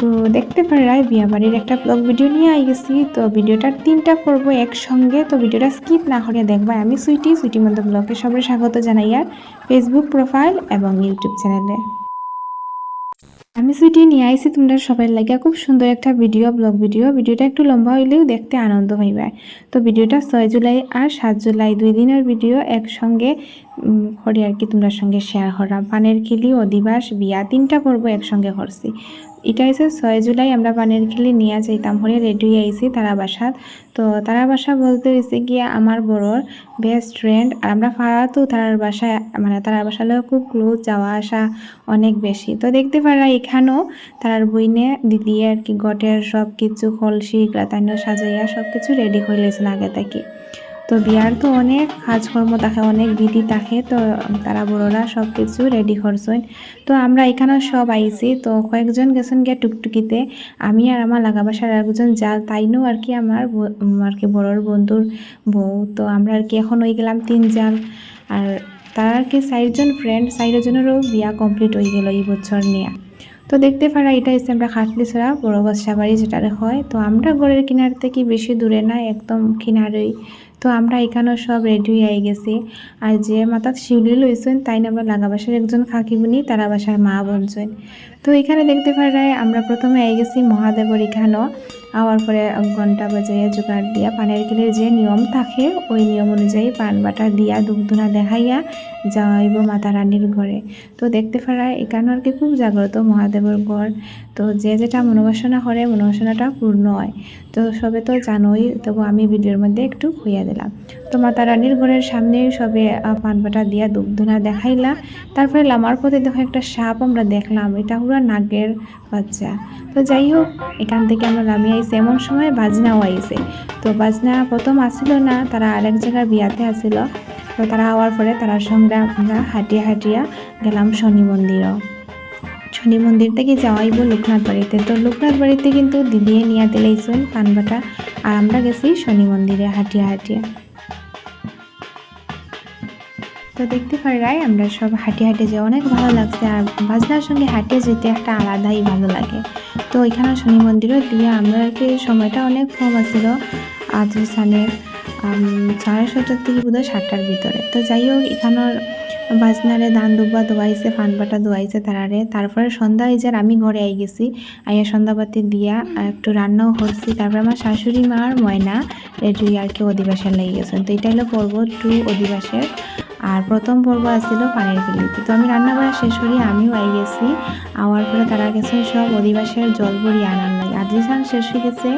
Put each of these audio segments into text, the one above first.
তো দেখতে পারায় বিয়া বাড়ির একটা ব্লগ ভিডিও নিয়ে আই গেছি। তো ভিডিওটার 3টা পর্ব একসঙ্গে, তো ভিডিওটা স্কিপ না করে দেখবা। আমি সুইটি মধ্যে ব্লগে সবাই স্বাগত জানাই আর ফেসবুক প্রোফাইল এবং ইউটিউব চ্যানেলে। আমি সুইটি নিয়ে আইছি তোমরা সবাই লাগে খুব সুন্দর একটা ব্লগ ভিডিওটা একটু লম্বা হইলেও দেখতে আনন্দ হইবে। তো ভিডিওটা 6 জুলাই আর 7 জুলাই 2 দিনের ভিডিও একসঙ্গে করে আর কি তোমরা সঙ্গে শেয়ার করা। পানের খিলি অধিবাস বিয়া 3টা পর্ব একসঙ্গে করছি। এটা হচ্ছে 6 জুলাই আমরা পানের খিলি নিয়ে যাইতাম হলে রেডি হয়ে আইছি তারা বাসাত। তো তারা বাসা বলতে হয়েছে গিয়ে আমার বড়োর বেস্ট ফ্রেন্ড, আর আমরা ফারাতেও তার বাসায় মানে তার বাসালেও খুব ক্লোজ, যাওয়া আসা অনেক বেশি। তো দেখতে পারা এখানেও তার বইনে দিদি আর কি গটের সব কিছু কলসি গ্রাতান্য সাজাইয়া সব কিছু রেডি করে লেছেন আগে থেকে। তো বিয়ার তো অনেক কাজকর্ম থাকে, অনেক বিধি থাকে, তো তারা বড়রা সব কিছু রেডি করছেন। তো আমরা এখানে সব আইছি। তো কয়েকজন গেছেন গিয়ে টুকটুকিতে, আমি আর আমার লাগা বাসার একজন যা তাইনও আর কি আমার আর কি বড়র বন্ধুর বউ। তো আমরা আর কি এখন হয়ে গেলাম 3 জন। আর তার আর কি 4জন ফ্রেন্ড, 4জনেরও বিয়া কমপ্লিট হয়ে গেল এই বছর নিয়ে। তো দেখতে পারা এটা হচ্ছে আমরা খাটলিছড়া বড় বাসা বাড়ি যেটারে হয়। তো আমরা ঘরের কিনার থেকে বেশি দূরে না, একদম কিনারেই। তো আমরা এখানেও সব রেডি হয়ে গেছি। আর যে মাথাত শিউলি লইছেন তাই না আমরা লাগা বাসার একজন খাকিমুনি, তারা বাসার মা বলছেন। তো এখানে দেখতে পারায় আমরা প্রথমে আই গেছি মহাদেবর এখানেও। আওয়ার পরে ঘন্টা বাজাইয়া জোগাড় দিয়া পানের কিলের যে নিয়ম থাকে ওই নিয়ম অনুযায়ী পান বাটা দিয়া দুধধুনা দেখাইয়া যাইব মাতা রানীর ঘরে। তো দেখতে পারায় এখানে আর কি খুব জাগ্রত মহাদেবের ঘর। তো যে যেটা মনোবাসনা করে মনোবাসনাটা পূর্ণ হয়। তো সবে তো জানোই, তবু আমি ভিডিওর মধ্যে একটু খুইয়া দিলাম। তো মাতা রানীর ঘরের সামনে সবে পান বাটা দিয়া দুধধুনা দেখাইলা। তারপরে লামার পথে দেখো একটা সাপ আমরা দেখলাম, এটা পুরো নাগের বাচ্চা। তো যাই হোক, এখান থেকে আমরা নামিয়ে আইছি, এমন সময় বাজনাও আইছে। তো বাজনা প্রথম আসিল না, তারা আরেক জায়গার বিয়াতে আসিল। তো তারা হওয়ার পরে তারার সঙ্গে আমরা হাঁটিয়া গেলাম শনি মন্দিরও। শনি মন্দির থেকে যাওয়াইব লোকনাথ বাড়িতে। তো লোকনাথ বাড়িতে কিন্তু দিদিয়ে নিয়ে দিলাইছেন পানবাটা, আর আমরা গেছি শনি মন্দিরে হাঁটিয়া। তো দেখতে পারাই আমরা সব হাঁটিয়ে যে অনেক ভালো লাগছে, আর বাজনার সঙ্গে হাঁটিয়ে যেতে একটা আলাদাই ভালো লাগে। তো এখানে শনি মন্দিরও দিয়ে আমরা আর কি সময়টা অনেক কম আছিল, আজ সানের 7:30 থেকে বোধহয় 7টার ভিতরে। তো যাই হোক, এখানের বাজনারে দান দুব্বা দোয়াইছে, পানবাটা দোয়াইছে তারারে। তারপরে সন্ধ্যা হয়ে যার আমি ঘরে আই গেছি, আইয়া সন্ধ্যাবাতি দিয়া একটু রান্নাও করছি। তারপরে আমার শাশুড়ি মা আর ময়না রেডি আর কি অধিবাসের লেগে গেছেন। তো এটা হলো পর্ব 2 অধিবাসের। আর প্রথম পর্ব আসছিল পানের কিলিতে। তো আমি রান্না করা শেষ করি আমিও আই গেছি। আওয়ার পরে তারা গেছে সব অধিবাসের জলবড়ি আনার লাগে। আদিসান শেষ হয়ে গেছে,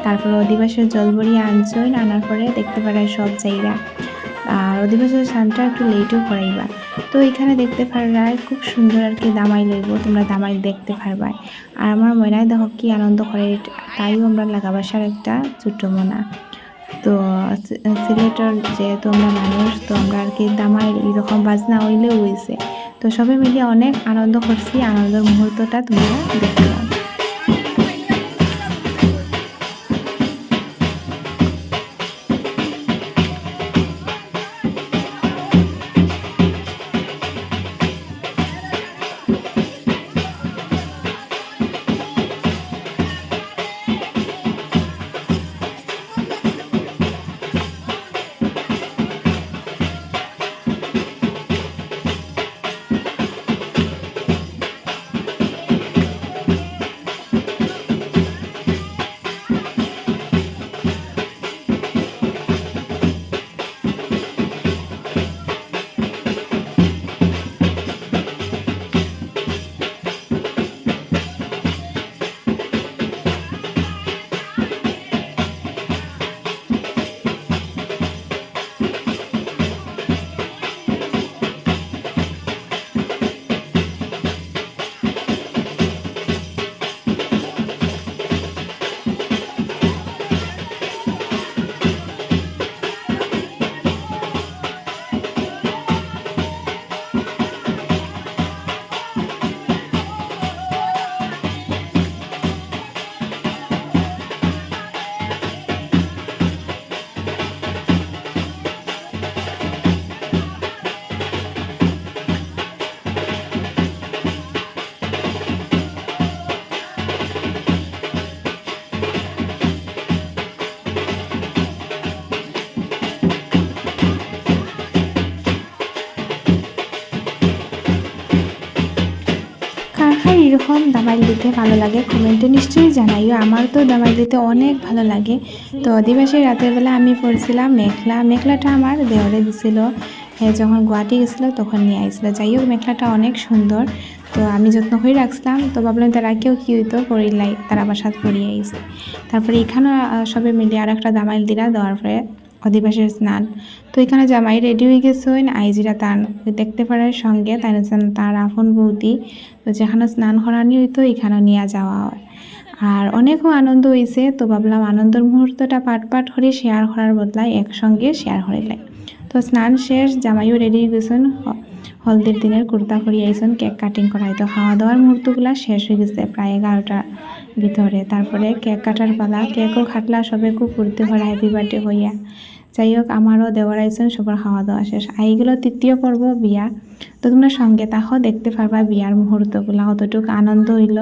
তারপরে অধিবাসের জলবড়ি আনছই, আনার পরে দেখতে পারায় সব জায়গা। আর অধিবাসের স্নানটা একটু লেটও করাইবা। তো এখানে দেখতে পারায় খুব সুন্দর আর কি দামাই লইব, তোমরা দামাই দেখতে পারবা। আর আমার ময়নায় দেখো কি আনন্দ করে, তাইও আমরা লাগা বাসার একটা ছোট্ট মনা। তো সিলেটের যেহেতু আমরা মানুষ, তো আমরা আর কি দামাই এরকম বাজনা হইলেও হয়েছে। তো সবাই মিলে অনেক আনন্দ করছি, আনন্দের মুহূর্তটা তোমরা দেখতে পাও। দামাইল দিতে ভালো লাগে কমেন্টে নিশ্চয়ই জানাইও। আমার তো দামাইল দিতে অনেক ভালো লাগে। তো আদিবাসী রাতের বেলা আমি পড়ছিলাম মেখলা। মেখলাটা আমার দেওরে দিছিল, যখন গুয়াহাটি গেছিলো তখন নিয়ে আইছিল। যাই হোক মেখলাটা অনেক সুন্দর, তো আমি যত্ন করে রাখছিলাম। তো ভাবলাম তারা কেউ কি হইতো পরিলাই, তারা বাসাত পরিয়ে আইছে। তারপরে এখানে সবে মিলিয়ে আর একটা দামাইল দিলা, দেওয়ার পরে অধিবাসীর স্নান। তো এখানে জামাই রেডি হয়ে গেছেন, আইজিরা তার দেখতে পারে সঙ্গে তাই তার আপন বৌদি। তো যেখানে স্নান করানি হইতো এখানে নিয়ে যাওয়া হয়। আর অনেকও আনন্দ হয়েছে। তো ভাবলাম আনন্দের মুহূর্তটা পাট পাট করে শেয়ার করার বদলায় একসঙ্গে শেয়ার করিলাই। তো স্নান শেষ, জামাইও রেডি হয়ে গেছেন, হলদির দিনের কুর্তা পরে আইসন, কেক কাটিং করাই। তো খাওয়া দাওয়ার মুহূর্তগুলো শেষ হয়ে গেছে প্রায় 11টার ভিতরে। তারপরে কেক কাটার পালা, কেকও খাটলা, সবে খুব ফুর্তি ভরা হ্যাপি বার্থডে হইয়া। যাই হোক আমারও দেওয়ার আইসন, সবার খাওয়া দাওয়া শেষ। আইগুলো তৃতীয় পর্ব বিয়া। তো তোমরা সঙ্গে তাহো দেখতে পারবা বিয়ার মুহূর্তগুলো কতটুকু আনন্দ হইল।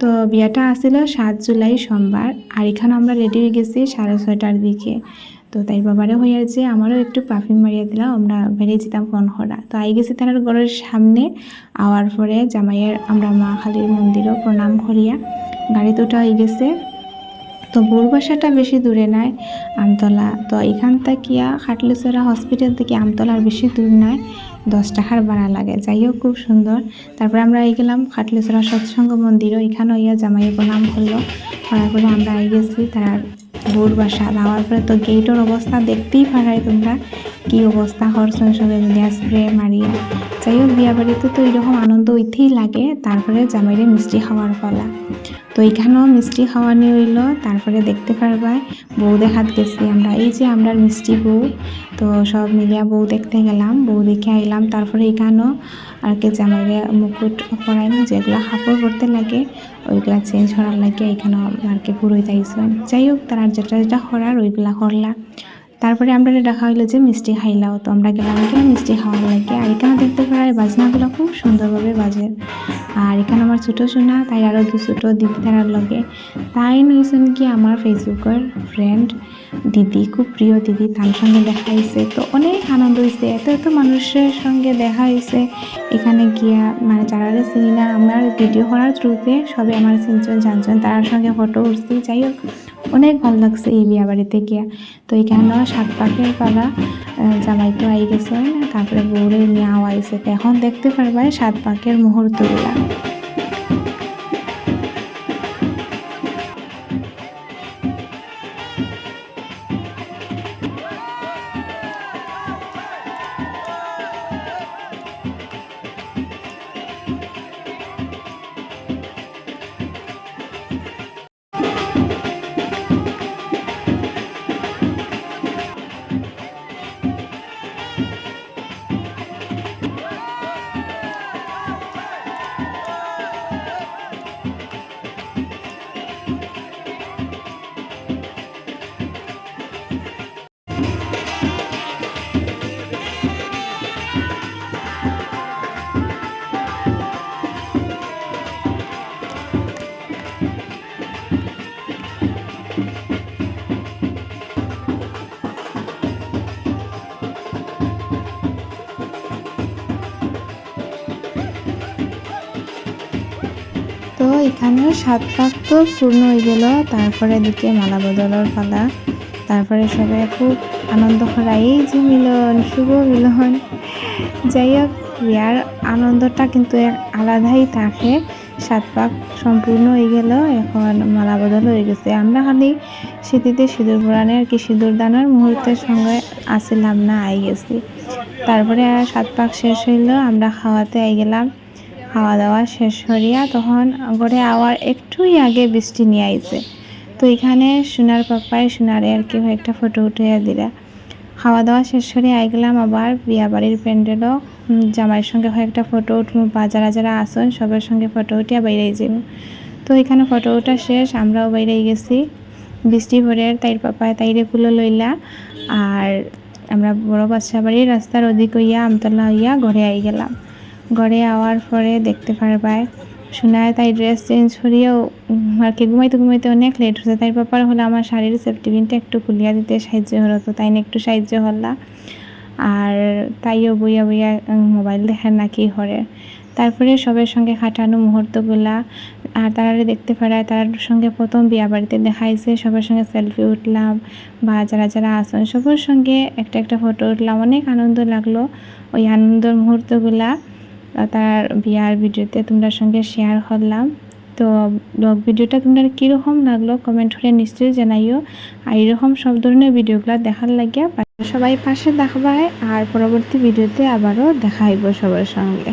তো বিয়াটা আসছিল 7 জুলাই সোমবার। আর এখানে আমরা রেডি হয়ে গেছি 6:30টার দিকে। তো তাই বাবারে হইয়া যে আমারও একটু পারফিউম মারিয়া দিলাম, আমরা বেরিয়ে যেতাম ফোন করা। তো আই গেছি তার ঘরের সামনে। আওয়ার পরে জামাইয়ের আমরা মা কালীর মন্দিরও প্রণাম করিয়া গাড়িতে ওঠা হয়ে গেছে। তো বোর বাসাটা বেশি দূরে নাই, আমতলা। তো এখান থেকে খাটলিছড়া হসপিটাল থেকে আমতলার বেশি দূর নাই, 10 টাকার ভাড়া লাগে। যাই হোক খুব সুন্দর। তারপরে আমরা আই গেলাম খাটলিছড়া সৎসঙ্গ মন্দিরও, এখানে ইয়া জামাইয়ের প্রণাম করলো। করার পরে আমরা আই গেছি তার বোর বাসা। যাওয়ার পরে তো গেটের অবস্থা দেখতেই পারাই তোমরা কি অবস্থা, করছেন সবে মিলিয়া স্প্রে মারিয়া। যাই হোক বিয়া বাড়িতে তো এরকম আনন্দ হইতেই লাগে। তারপরে জামাইরে মিষ্টি খাওয়ার পালা। তো এখানেও মিষ্টি খাওয়ানি হইল। তারপরে দেখতে পারবা বউ দেখাত গেছি আমরা, এই যে আমরা মিষ্টি বউ। তো সব মিলিয়া বউ দেখতে গেলাম, বউ দেখে আইলাম। তারপরে এখানেও আর কি জামাইরে মুকুট পরাইন, যেগুলো কাপড় পরতে লাগে ওইগুলা চেঞ্জ করার লাগে এখানেও আর কি পুরোই তাইছেন। যাই হোক তারা যেটা যেটা করার ওইগুলা করলা। তারপরে আমরা দেখা হইলো যে মিষ্টি খাইলাও। তো আমরা গেলাম এখানে মিষ্টি খাওয়ার লাগে। আর এখানে দেখতে পারার বাজনাগুলো খুব সুন্দরভাবে বাজে। আর এখানে আমার ছোটো সোনা, তাই আরও 2 ছোটো দিদি তারার লগে। তাই নইছেন কি আমার ফেসবুকের ফ্রেন্ড দিদি, খুব প্রিয় দিদি, তার সঙ্গে দেখা হয়েছে। তো অনেক আনন্দ হয়েছে, এত এত মানুষের সঙ্গে দেখা হয়েছে এখানে গিয়া। মানে যারা চিনি না, আমার ভিডিও করার থ্রুতে সবে আমার চিনছেন জানছেন, তার সঙ্গে ফটো উঠছি। যাই হোক অনেক ভালো লাগছে এই বিয়া বাড়িতে গিয়া। তো এখানেও 7 পাকের পালা, জামাই তো আই গেছে, তারপরে বউরে নিয়ে আওয়াইছে। তো এখন দেখতে পারবা 7 পাকের মুহূর্তগুলা। তো এখানে 7 পাক তো পূর্ণ হয়ে গেল। তারপরে দিকে মালা বদলের পালা। তারপরে সবাই খুব আনন্দ করা, এই যে মিলন, শুভ মিলন। যাই হোক বিয়ার আনন্দটা কিন্তু এক আলাদাই থাকে। 7 পাক সম্পূর্ণ হয়ে গেল, এখন মালা বদল হয়ে গেছে। আমরা খালি স্মৃতিতে সিঁদুর পরানে আর কি সিঁদুর দানের মুহূর্তের সঙ্গে আসিলাম না, আই গেছি। তারপরে 7 পাক শেষ হইল, আমরা খাওয়াতে আই গেলাম। খাওয়া দাওয়া শেষ করিয়া তখন ঘরে আওয়ার একটুই আগে বৃষ্টি নিয়ে আইছে। তো এখানে সোনার পাপায় সোনারে আর কি একটা ফটো উঠিয়ে দিলা। খাওয়া দাওয়া শেষ করে আই গেলাম আবার বিয়া বাড়ির প্যান্ডেলও, জামাইয়ের সঙ্গে একটা ফটো উঠবো বা যারা যারা আসন সবার সঙ্গে ফটো উঠিয়া বাইরে যাব। তো এখানে ফটো ওঠা শেষ, আমরাও বাইরে গেছি। বৃষ্টি ভোরের তাইর পাপায় তাইরে কুলো লইলা। আর আমরা বড় বাচ্চা বাড়ির রাস্তার ওদিক হইয়া আমতলা হইয়া ঘরে আই গেলাম। ঘরে আওয়ার পরে দেখতে পারবায় শোনায় তাই ড্রেস চেঞ্জ করিয়াও আর কি ঘুমাইতে ঘুমাইতে অনেক লেট হচ্ছে। তাই ব্যাপার হলো আমার শাড়ির সেফটি পিনটা একটু খুলিয়া দিতে সাহায্য হলো, তো তাই একটু সাহায্য হল্লা। আর তাইও বইয়া বইয়া মোবাইল দেখার না কি হরে। তারপরে সবের সঙ্গে খাটানো মুহূর্তগুলা আর তারারে দেখতে পারায় তার সঙ্গে প্রথম বিয়া বাড়িতে দেখাইছে, সবার সঙ্গে সেলফি উঠলাম বা যারা যারা আসেন সবার সঙ্গে একটা একটা ফটো উঠলাম। অনেক আনন্দ লাগলো। ওই আনন্দের মুহূর্তগুলা তার বিয়ার ভিডিওতে তোমরা সঙ্গে শেয়ার করলাম। তো ব্লগ ভিডিওটা তোমরা কীরকম লাগলো কমেন্ট করে নিশ্চয়ই জানাইও। আর এরকম সব ধরনের ভিডিওগুলো দেখার লাগিয়া সবাই পাশে দেখবাই। আর পরবর্তী ভিডিওতে আবারও দেখা হইব সবার সঙ্গে।